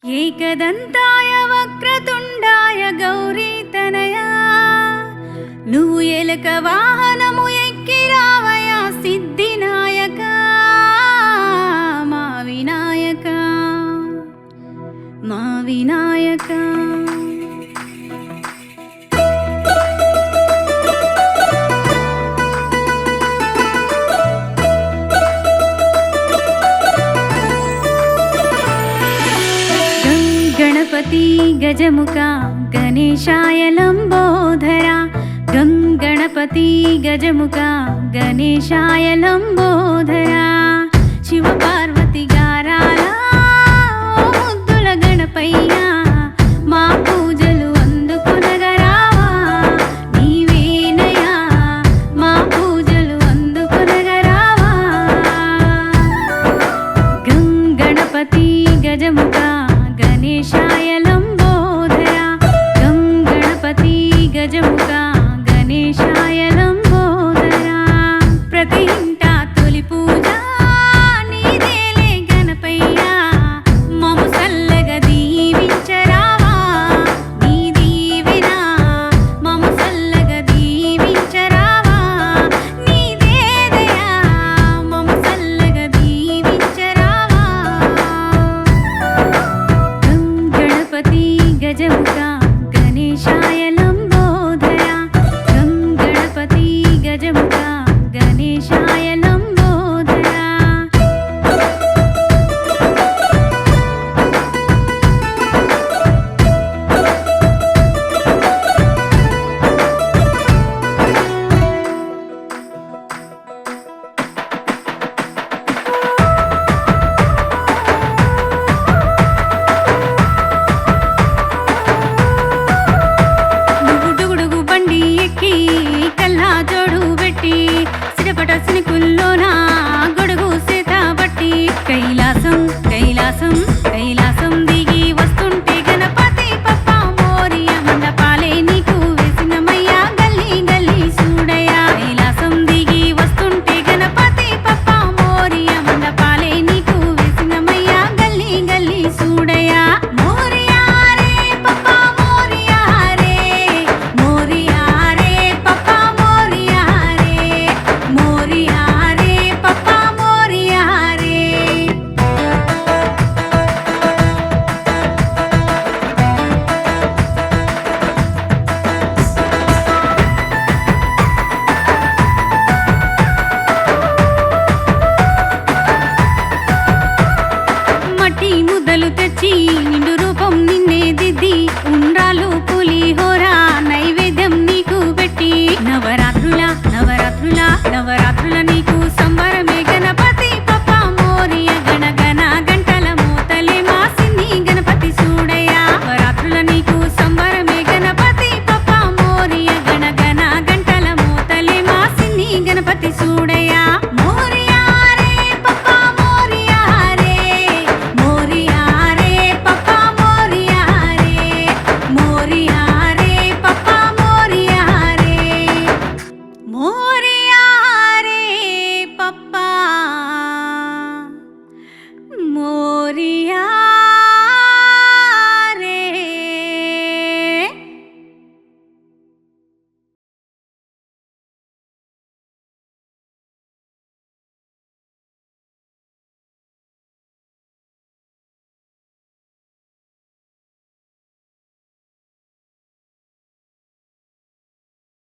ఏకదంతాయ వక్రతుండాయ గౌరీతనయా నువ్వు ఎలక వాహనము ఎక్కి రావయా సిద్ధినాయక మా వినాయక మా వినాయక गणपति गजमुख गणेशाय लंबोधरा गं गणपति गजमुख गणेशाय लंबोधरा शिव पार्वती गाराला ओ मुद्दुल गणपయ్యా మా పూజలు అందుకొనగరావా నీవేనయ్యా మా పూజలు అందుకొనగరావా గం గణపతి గజముఖ गणेशाय लंबोधरा गं गणपति गजमुख गणेशाय लंबोधरा प्रति इंटा तोली पूजा नीदेले गणपయ్యా మము సల్లగ దీవించరావా నీ దీవెన మము సల్లగ దీవించరావా నీదే దయా మము సల్లగ దీవించరావా गणपति गजमुख गणेशाय लंबोधरा गं गणपति गजमुख गणेशाय लंबोधरा కల్లా జోడు పెట్టి సిడపట సినికుల్లోన గొడుగు సేత బట్టి కైలాసం కైలాసం కైలాసం దిగి వస్తుంటే గణపతి పప్ప మోరియా మండపాలే నీకు వేసినమయ్యా గల్లీ గల్లీ చూడయా కైలాసం దిగి వస్తుంటే గణపతి పప్ప మోరియా మండపాలే నీకు వేసినమయ్యా గల్లీ గల్లీ చూడయా మోరియా రే పప్ప మోరియా రే మోరియా ముద్దలు తెచ్చి